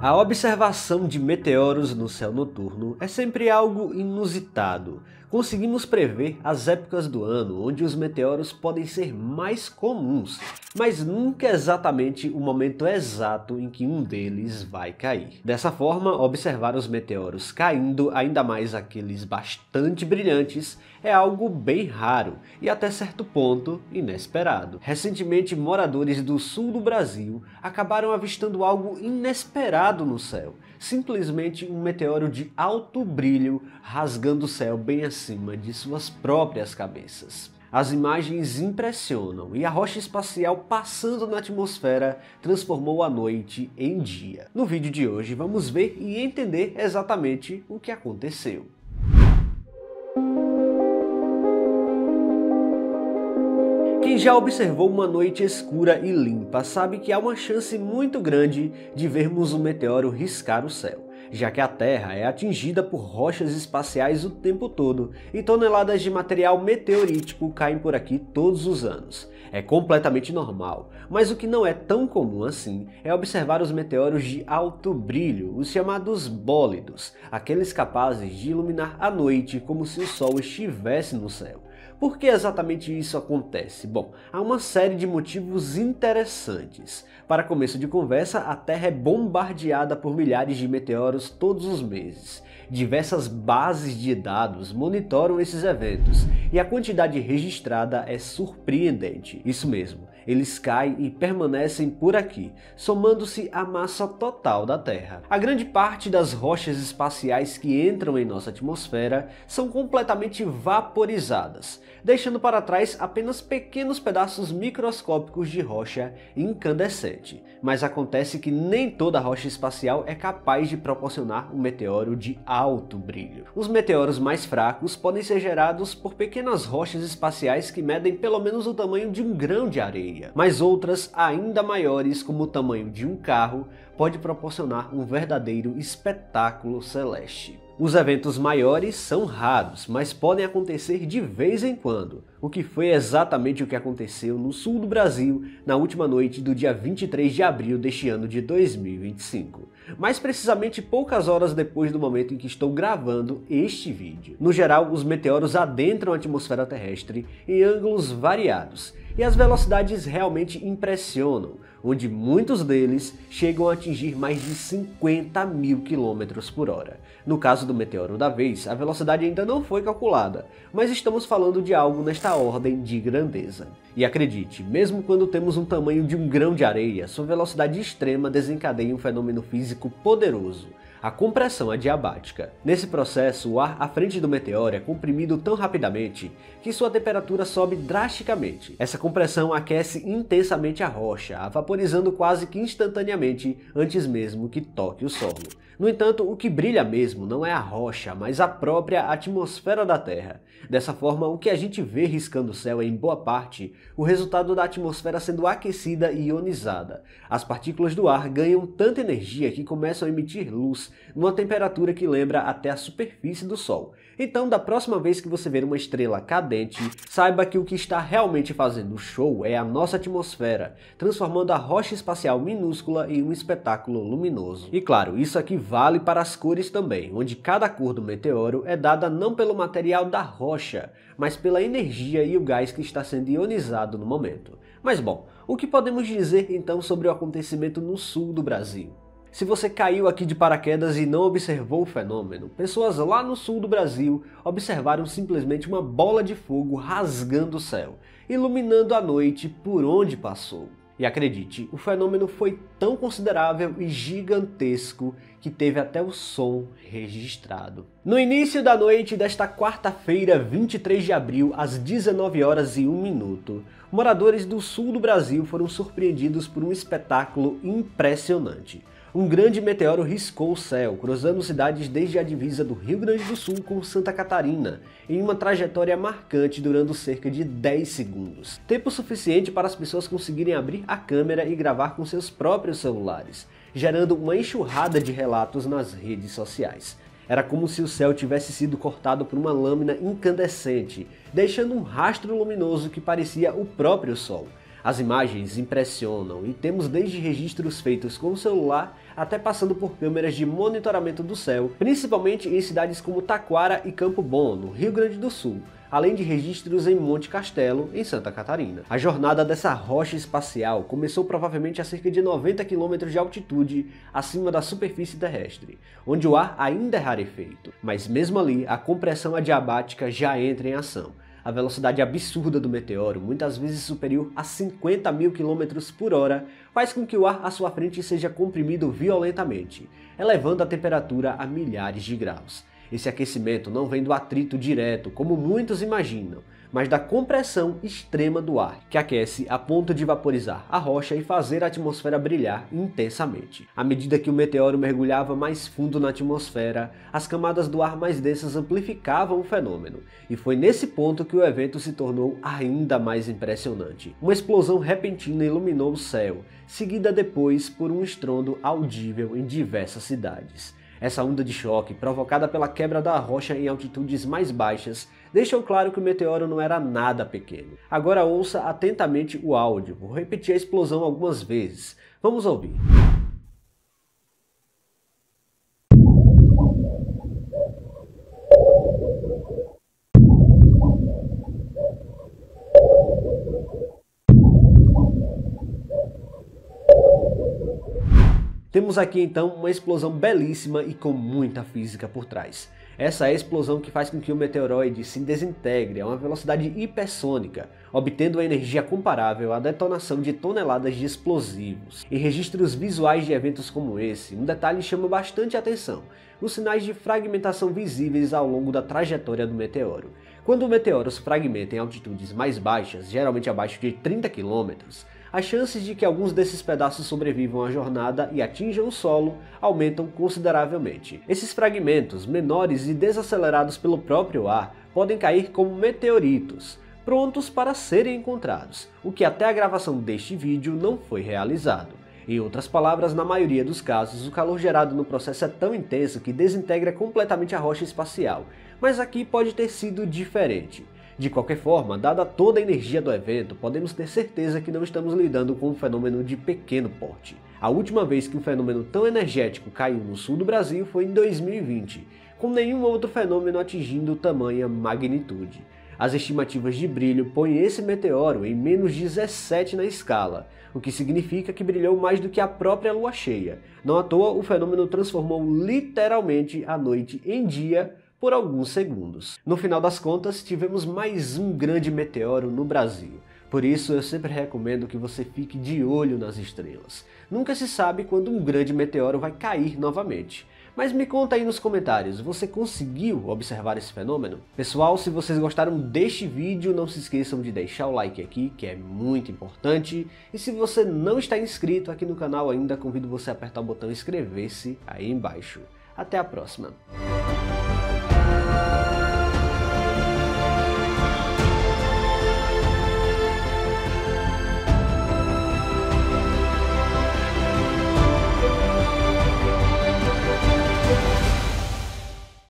A observação de meteoros no céu noturno é sempre algo inusitado. Conseguimos prever as épocas do ano onde os meteoros podem ser mais comuns, mas nunca exatamente o momento exato em que um deles vai cair. Dessa forma, observar os meteoros caindo, ainda mais aqueles bastante brilhantes, é algo bem raro e até certo ponto inesperado. Recentemente, moradores do sul do Brasil acabaram avistando algo inesperado no céu. Simplesmente um meteoro de alto brilho rasgando o céu bem acima de suas próprias cabeças. As imagens impressionam e a rocha espacial passando na atmosfera transformou a noite em dia. No vídeo de hoje vamos ver e entender exatamente o que aconteceu. Quem já observou uma noite escura e limpa sabe que há uma chance muito grande de vermos um meteoro riscar o céu, já que a Terra é atingida por rochas espaciais o tempo todo e toneladas de material meteorítico caem por aqui todos os anos. É completamente normal, mas o que não é tão comum assim é observar os meteoros de alto brilho, os chamados bólidos, aqueles capazes de iluminar a noite como se o Sol estivesse no céu. Por que exatamente isso acontece? Bom, há uma série de motivos interessantes. Para começo de conversa, a Terra é bombardeada por milhares de meteoros todos os meses. Diversas bases de dados monitoram esses eventos e a quantidade registrada é surpreendente. Isso mesmo, eles caem e permanecem por aqui, somando-se à massa total da Terra. A grande parte das rochas espaciais que entram em nossa atmosfera são completamente vaporizadas, deixando para trás apenas pequenos pedaços microscópicos de rocha incandescente. Mas acontece que nem toda rocha espacial é capaz de proporcionar um meteoro de alto brilho. Os meteoros mais fracos podem ser gerados por pequenas rochas espaciais que medem pelo menos o tamanho de um grão de areia, mas outras ainda maiores, como o tamanho de um carro, pode proporcionar um verdadeiro espetáculo celeste. Os eventos maiores são raros, mas podem acontecer de vez em quando, o que foi exatamente o que aconteceu no sul do Brasil na última noite do dia 23 de abril deste ano de 2025. Mais precisamente poucas horas depois do momento em que estou gravando este vídeo. No geral, os meteoros adentram a atmosfera terrestre em ângulos variados, e as velocidades realmente impressionam, onde muitos deles chegam a atingir mais de 50.000 km por hora. No caso do meteoro da vez, a velocidade ainda não foi calculada, mas estamos falando de algo nesta ordem de grandeza. E acredite, mesmo quando temos um tamanho de um grão de areia, sua velocidade extrema desencadeia um fenômeno físico poderoso: a compressão adiabática. Nesse processo, o ar à frente do meteoro é comprimido tão rapidamente que sua temperatura sobe drasticamente. Essa compressão aquece intensamente a rocha, a vaporizando quase que instantaneamente antes mesmo que toque o solo. No entanto, o que brilha mesmo não é a rocha, mas a própria atmosfera da Terra. Dessa forma, o que a gente vê riscando o céu é, em boa parte, o resultado da atmosfera sendo aquecida e ionizada. As partículas do ar ganham tanta energia que começam a emitir luz numa temperatura que lembra até a superfície do Sol. Então, da próxima vez que você ver uma estrela cadente, saiba que o que está realmente fazendo show é a nossa atmosfera, transformando a rocha espacial minúscula em um espetáculo luminoso. E claro, isso aqui vale para as cores também, onde cada cor do meteoro é dada não pelo material da rocha, mas pela energia e o gás que está sendo ionizado no momento. Mas bom, o que podemos dizer então sobre o acontecimento no sul do Brasil? Se você caiu aqui de paraquedas e não observou o fenômeno, pessoas lá no sul do Brasil observaram simplesmente uma bola de fogo rasgando o céu, iluminando a noite por onde passou. E acredite, o fenômeno foi tão considerável e gigantesco que teve até o som registrado. No início da noite desta quarta-feira, 23 de abril, às 19h01, moradores do sul do Brasil foram surpreendidos por um espetáculo impressionante. Um grande meteoro riscou o céu, cruzando cidades desde a divisa do Rio Grande do Sul com Santa Catarina, em uma trajetória marcante durando cerca de 10 segundos. Tempo suficiente para as pessoas conseguirem abrir a câmera e gravar com seus próprios celulares, gerando uma enxurrada de relatos nas redes sociais. Era como se o céu tivesse sido cortado por uma lâmina incandescente, deixando um rastro luminoso que parecia o próprio Sol. As imagens impressionam e temos desde registros feitos com o celular até passando por câmeras de monitoramento do céu, principalmente em cidades como Taquara e Campo Bom, no Rio Grande do Sul, além de registros em Monte Castelo, em Santa Catarina. A jornada dessa rocha espacial começou provavelmente a cerca de 90 km de altitude acima da superfície terrestre, onde o ar ainda é rarefeito, mas mesmo ali a compressão adiabática já entra em ação. A velocidade absurda do meteoro, muitas vezes superior a 50.000 km por hora, faz com que o ar à sua frente seja comprimido violentamente, elevando a temperatura a milhares de graus. Esse aquecimento não vem do atrito direto, como muitos imaginam, mas da compressão extrema do ar, que aquece a ponto de vaporizar a rocha e fazer a atmosfera brilhar intensamente. À medida que o meteoro mergulhava mais fundo na atmosfera, as camadas do ar mais densas amplificavam o fenômeno, e foi nesse ponto que o evento se tornou ainda mais impressionante. Uma explosão repentina iluminou o céu, seguida depois por um estrondo audível em diversas cidades. Essa onda de choque, provocada pela quebra da rocha em altitudes mais baixas, deixou claro que o meteoro não era nada pequeno. Agora ouça atentamente o áudio, vou repetir a explosão algumas vezes. Vamos ouvir. Temos aqui então uma explosão belíssima e com muita física por trás. Essa é a explosão que faz com que o meteoroide se desintegre a uma velocidade hipersônica, obtendo uma energia comparável à detonação de toneladas de explosivos. Em registros visuais de eventos como esse, um detalhe chama bastante atenção: os sinais de fragmentação visíveis ao longo da trajetória do meteoro. Quando o meteoro se fragmenta em altitudes mais baixas, geralmente abaixo de 30 km, as chances de que alguns desses pedaços sobrevivam à jornada e atinjam o solo aumentam consideravelmente. Esses fragmentos, menores e desacelerados pelo próprio ar, podem cair como meteoritos, prontos para serem encontrados, o que até a gravação deste vídeo não foi realizado. Em outras palavras, na maioria dos casos, o calor gerado no processo é tão intenso que desintegra completamente a rocha espacial, mas aqui pode ter sido diferente. De qualquer forma, dada toda a energia do evento, podemos ter certeza que não estamos lidando com um fenômeno de pequeno porte. A última vez que um fenômeno tão energético caiu no sul do Brasil foi em 2020, com nenhum outro fenômeno atingindo tamanha magnitude. As estimativas de brilho põem esse meteoro em menos 17 na escala, o que significa que brilhou mais do que a própria lua cheia. Não à toa, o fenômeno transformou literalmente a noite em dia por alguns segundos. No final das contas, tivemos mais um grande meteoro no Brasil. Por isso, eu sempre recomendo que você fique de olho nas estrelas. Nunca se sabe quando um grande meteoro vai cair novamente. Mas me conta aí nos comentários, você conseguiu observar esse fenômeno? Pessoal, se vocês gostaram deste vídeo, não se esqueçam de deixar o like aqui, que é muito importante. E se você não está inscrito aqui no canal ainda, convido você a apertar o botão inscrever-se aí embaixo. Até a próxima!